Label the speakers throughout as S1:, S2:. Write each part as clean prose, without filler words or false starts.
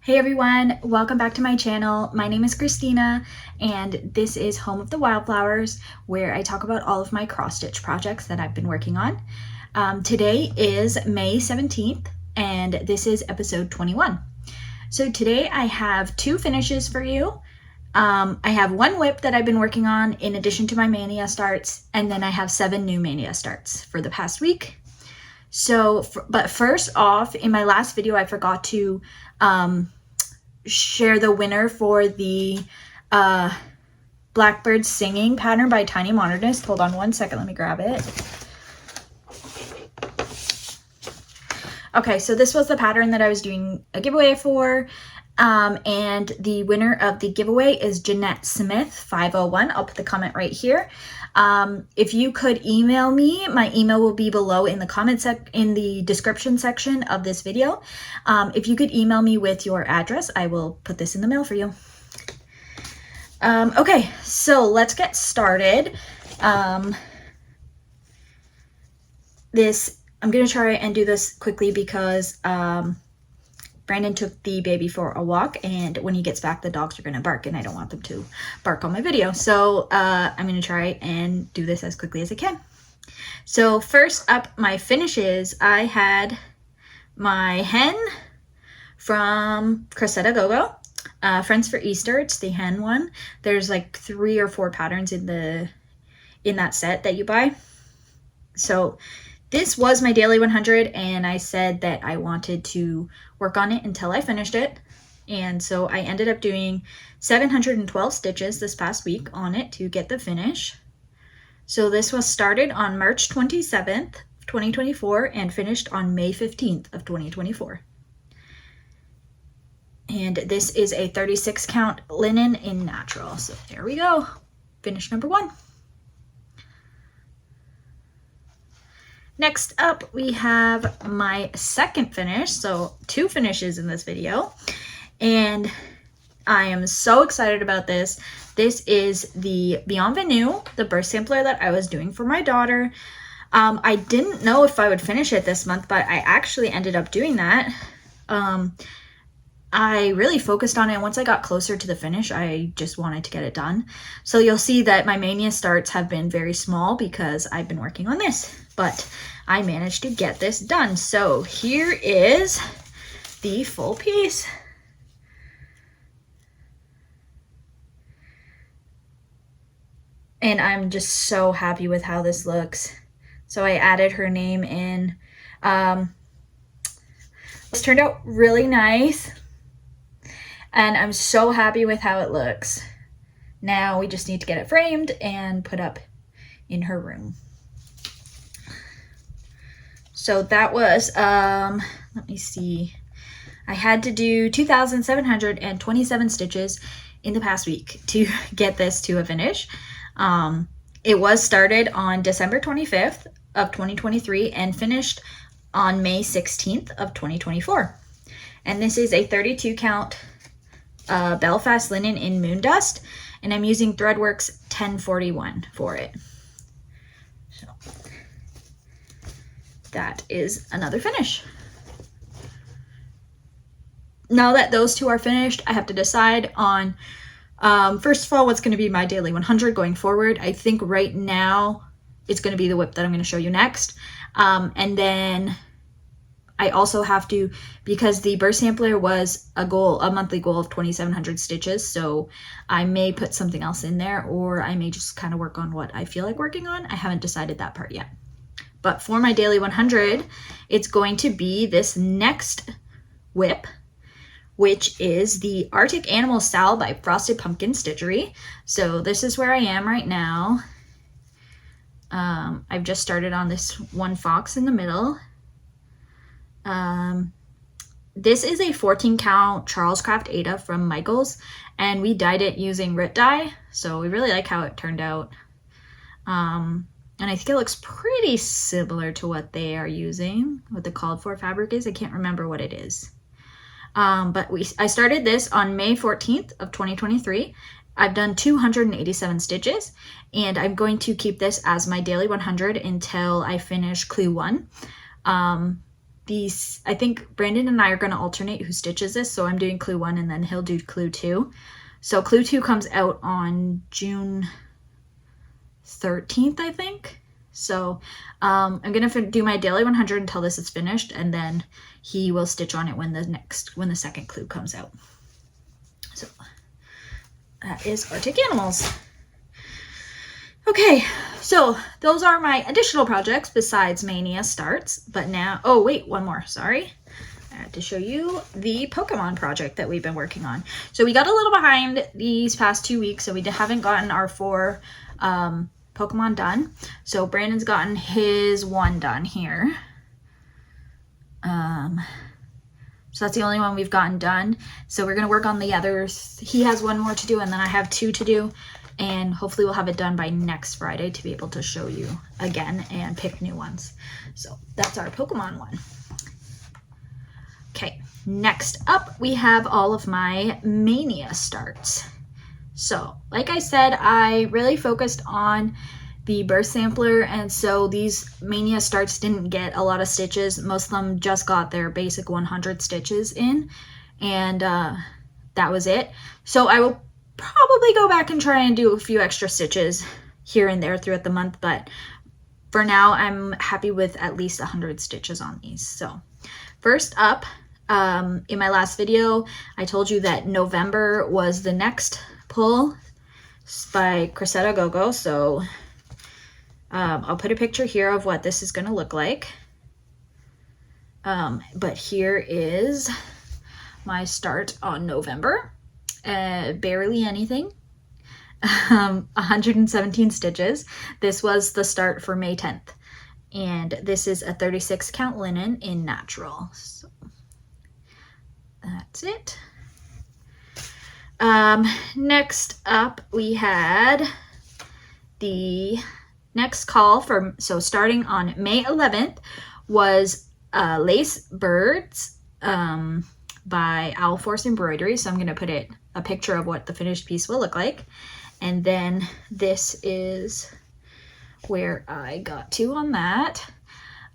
S1: Hey everyone, welcome back to my channel. My name is Christina and this is Home of the Wildflowers, where I talk about all of my cross stitch projects that I've been working on. Today is May 17th and this is episode 21. So today I have two finishes for you. I have one whip that I've been working on in addition to my Maynia starts, and then I have 7 new Maynia starts for the past week. So, but first off, in my last video, I forgot to share the winner for the Blackbird Singing pattern by Tiny Modernist. Hold on one second, let me grab it. Okay, so this was the pattern that I was doing a giveaway for, and the winner of the giveaway is Jeanette Smith 501. I'll put the comment right here. If you could email me, my email will be below in the in the description section of this video. If you could email me with your address, I will put this in the mail for you. Okay, so let's get started. I'm going to try and do this quickly because Brandon took the baby for a walk, and when he gets back, the dogs are going to bark, and I don't want them to bark on my video. So I'm going to try and do this as quickly as I can. So first up, my finishes. I had my hen from Cressetta Go-Go, Friends for Easter. It's the hen one. There's like 3 or 4 patterns in that set that you buy. So this was my daily 100, and I said that I wanted to work on it until I finished it. And so I ended up doing 712 stitches this past week on it to get the finish. So this was started on March 27th, 2024 and finished on May 15th of 2024. And this is a 36 count linen in natural. So there we go. Finish number 1. Next up, we have my second finish, so 2 finishes in this video, and I am so excited about this. This is the Bienvenue, the burst sampler that I was doing for my daughter. I didn't know if I would finish it this month, but I actually ended up doing that. I really focused on it. Once I got closer to the finish, I just wanted to get it done. So you'll see that my Maynia starts have been very small because I've been working on this, but I managed to get this done. So here is the full piece. And I'm just so happy with how this looks. So I added her name in. This turned out really nice. And I'm so happy with how it looks. Now we just need to get it framed and put up in her room. So that was, let me see. I had to do 2,727 stitches in the past week to get this to a finish. It was started on December 25th of 2023 and finished on May 16th of 2024. And this is a 32 count Belfast linen in Moon Dust, and I'm using Threadworks 1041 for it. So that is another finish. Now that those 2 are finished, I have to decide on first of all what's going to be my daily 100 going forward. I think right now it's going to be the whip that I'm going to show you next, and then I also have to, because the burst sampler was a monthly goal of 2,700 stitches, so I may put something else in there, or I may just kind of work on what I feel like working on. I haven't decided that part yet. But for my daily 100, it's going to be this next whip, which is the Arctic Animal Style by Frosted Pumpkin Stitchery. So this is where I am right now. I've just started on this one fox in the middle. This is a 14 count Charles Craft Ada from Michaels, and we dyed it using Rit dye, so we really like how it turned out. And I think it looks pretty similar to what they are using, what the called for fabric is. I can't remember what it is. But I started this on May 14th of 2023. I've done 287 stitches, and I'm going to keep this as my daily 100 until I finish Clue 1. I think Brandon and I are going to alternate who stitches this. So I'm doing clue 1 and then he'll do clue 2. So clue 2 comes out on June 13th, I think. So I'm going to do my daily 100 until this is finished, and then he will stitch on it when the second clue comes out. So that is Arctic Animals. Okay, so those are my additional projects besides Maynia starts. But now, oh wait, one more, sorry. I had to show you the Pokemon project that we've been working on. So we got a little behind these past 2 weeks, so we haven't gotten our 4 Pokemon done. So Brandon's gotten his 1 done here. So that's the only one we've gotten done. So we're going to work on the others. He has 1 more to do, and then I have 2 to do. And hopefully we'll have it done by next Friday to be able to show you again and pick new ones. So that's our Pokemon one. Okay, next up we have all of my Maynia starts. So like I said, I really focused on the birth sampler, and so these Maynia starts didn't get a lot of stitches. Most of them just got their basic 100 stitches in, and that was it. So I will probably go back and try and do a few extra stitches here and there throughout the month, but for now I'm happy with at least 100 stitches on these. So first up, in my last video I told you that November was the next pull by Cressetta Go-Go, so I'll put a picture here of what this is going to look like. But here is my start on November. Barely anything. 117 stitches. This was the start for May 10th. And this is a 36 count linen in natural. So that's it. Next up we had the next call for, so starting on May 11th was Lace Birds by Owl Force Embroidery. So I'm going to put a picture of what the finished piece will look like. And then this is where I got to on that.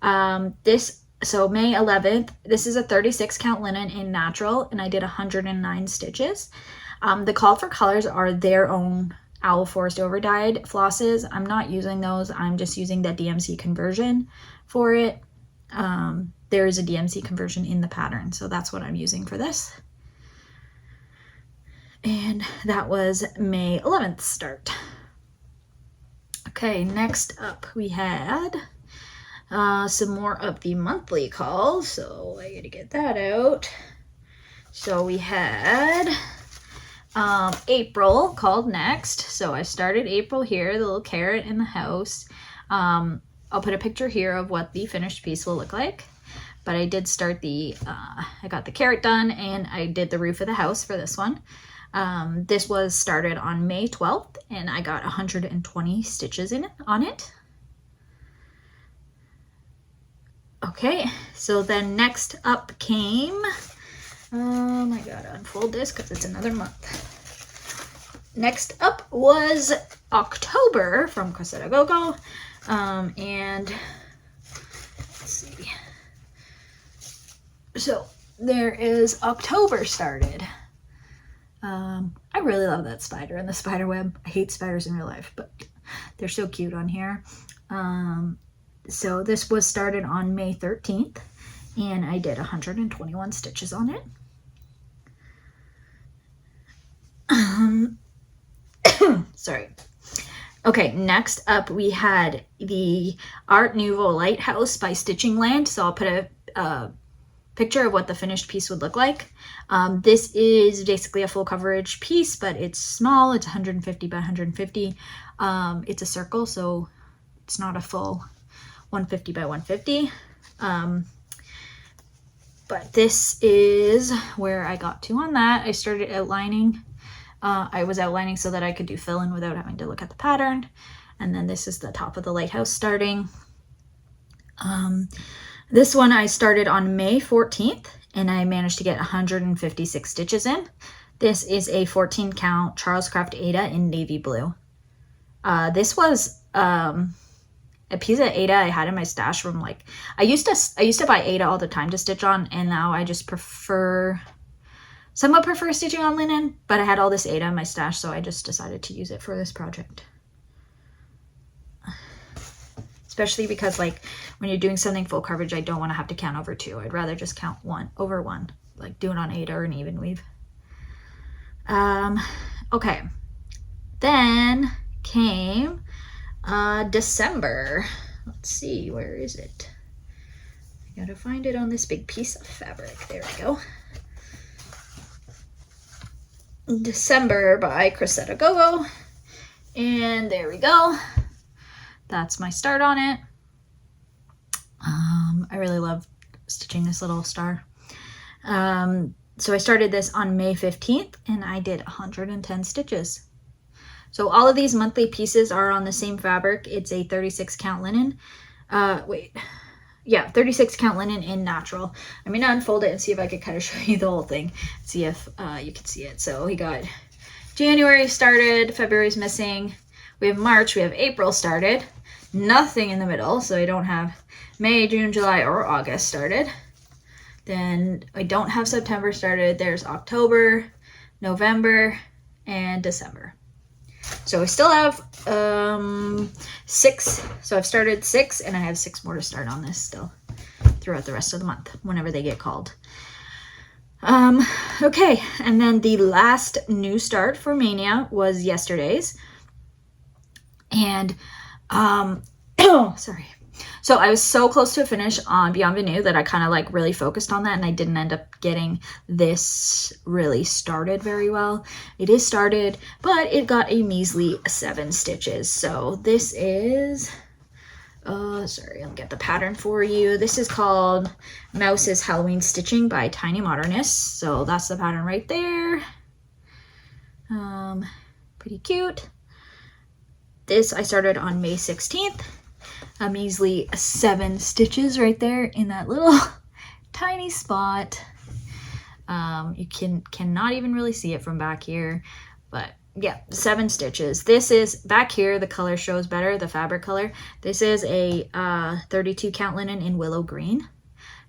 S1: So May 11th, this is a 36 count linen in natural, and I did 109 stitches. The call for colors are their own Owl Forest overdyed flosses. I'm not using those. I'm just using the DMC conversion for it. There is a DMC conversion in the pattern, so that's what I'm using for this. And that was May 11th start. Okay, next up we had some more of the monthly calls, so I gotta get that out. So we had April called next. So I started April here, the little carrot in the house. I'll put a picture here of what the finished piece will look like. But I did start I got the carrot done, and I did the roof of the house for this one. This was started on May 12th, and I got 120 stitches on it. Okay, so then next up came, I gotta unfold this because it's another month. Next up was October from Cressetta Go-Go, and let's see. So there is October started. I really love that spider and the spider web. I hate spiders in real life, but they're so cute on here. So this was started on May 13th, and I did 121 stitches on it. Sorry. Okay, next up we had the Art Nouveau Lighthouse by Stitching Land. So I'll put a picture of what the finished piece would look like. This is basically a full coverage piece, but it's small. It's 150 by 150. It's a circle, so it's not a full 150 by 150. But this is where I got to on that. I started outlining. I was outlining so that I could do fill-in without having to look at the pattern. And then this is the top of the lighthouse starting. This one I started on May 14th, and I managed to get 156 stitches in. This is a 14 count Charles Craft Ada in navy blue. This was an a piece of Aida I had in my stash from like, I used to buy Aida all the time to stitch on, and now I just somewhat prefer stitching on linen, but I had all this Aida in my stash, so I just decided to use it for this project. Especially because like when you're doing something full coverage, I don't want to have to count over 2. I'd rather just count over 1, like do it on Aida or an even weave. Okay, then came December. Let's see, where is it? I gotta find it on this big piece of fabric. There we go. December by Cressetta Gogo, and there we go. That's my start on it. I really love stitching this little star. So I started this on May 15th, and I did 110 stitches. So all of these monthly pieces are on the same fabric. It's a 36 count linen. 36 count linen in natural. I'm gonna unfold it and see if I could kind of show you the whole thing. See if you can see it. So we got January started, February's missing. We have March, we have April started. Nothing in the middle, so I don't have May, June, July, or August started. Then I don't have September started. There's October, November, and December. So I still have 6. So I've started 6, and I have 6 more to start on this still throughout the rest of the month whenever they get called. Okay, and then the last new start for Maynia was yesterday's. And sorry. So I was so close to a finish on Beyond Venue that I kind of like really focused on that, and I didn't end up getting this really started very well. It is started, but it got a measly 7 stitches. So this is, sorry, I'll get the pattern for you. This is called Mouse's Halloween Stitching by Tiny Modernist. So that's the pattern right there. Pretty cute. This I started on May 16th. A measly 7 stitches right there in that little tiny spot. You cannot even really see it from back here, but yeah, 7 stitches. This is back here, the color shows better, the fabric color. This is a 32 count linen in willow green.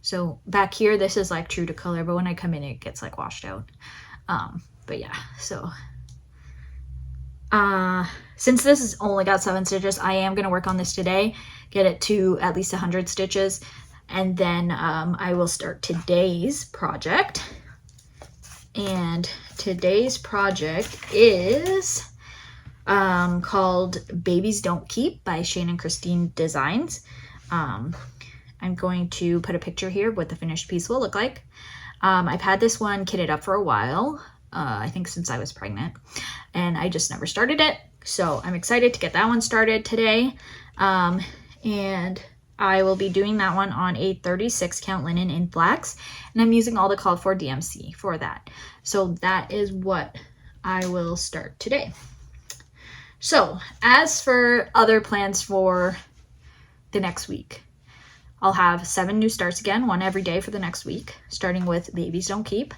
S1: So back here, this is like true to color, but when I come in, it gets like washed out. But yeah, so since this has only got 7 stitches, I am going to work on this today, get it to at least 100 stitches, and then I will start today's project. And today's project is called Babies Don't Keep by Shane and Christine Designs. I'm going to put a picture here of what the finished piece will look like. I've had this one kitted up for a while, I think since I was pregnant, and I just never started it. So I'm excited to get that one started today. And I will be doing that one on a 36 count linen in flax, and I'm using all the called for DMC for that. So that is what I will start today. So as for other plans for the next week, I'll have 7 new starts again, 1 every day for the next week, starting with Babies Don't Keep.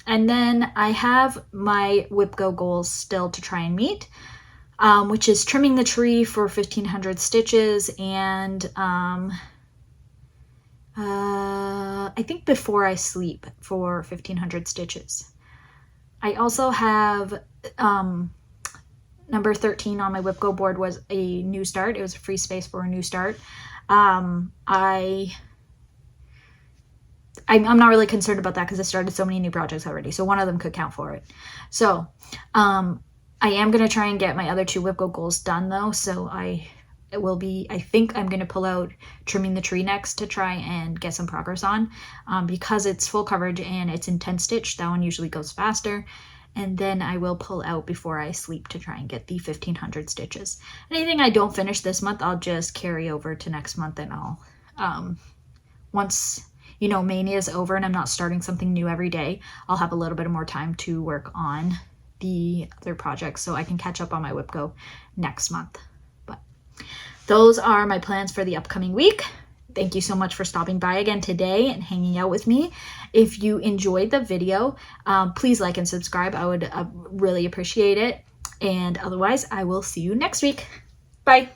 S1: And then I have my Whip Go goals still to try and meet, which is trimming the tree for 1,500 stitches, and I think before I sleep for 1,500 stitches. I also have number 13 on my Whip Go board was a new start. It was a free space for a new start. I'm not really concerned about that because I started so many new projects already. So one of them could count for it. So I am going to try and get my other 2 Whip Go goals done though. So I think I'm going to pull out trimming the tree next to try and get some progress on, because it's full coverage and it's in 10 stitch. That one usually goes faster. And then I will pull out before I sleep to try and get the 1,500 stitches. Anything I don't finish this month, I'll just carry over to next month, and I'll, once, you know, Maynia is over and I'm not starting something new every day, I'll have a little bit more time to work on the other projects so I can catch up on my Whip Go next month. But those are my plans for the upcoming week. Thank you so much for stopping by again today and hanging out with me. If you enjoyed the video, please like and subscribe. I would really appreciate it. And otherwise, I will see you next week. Bye.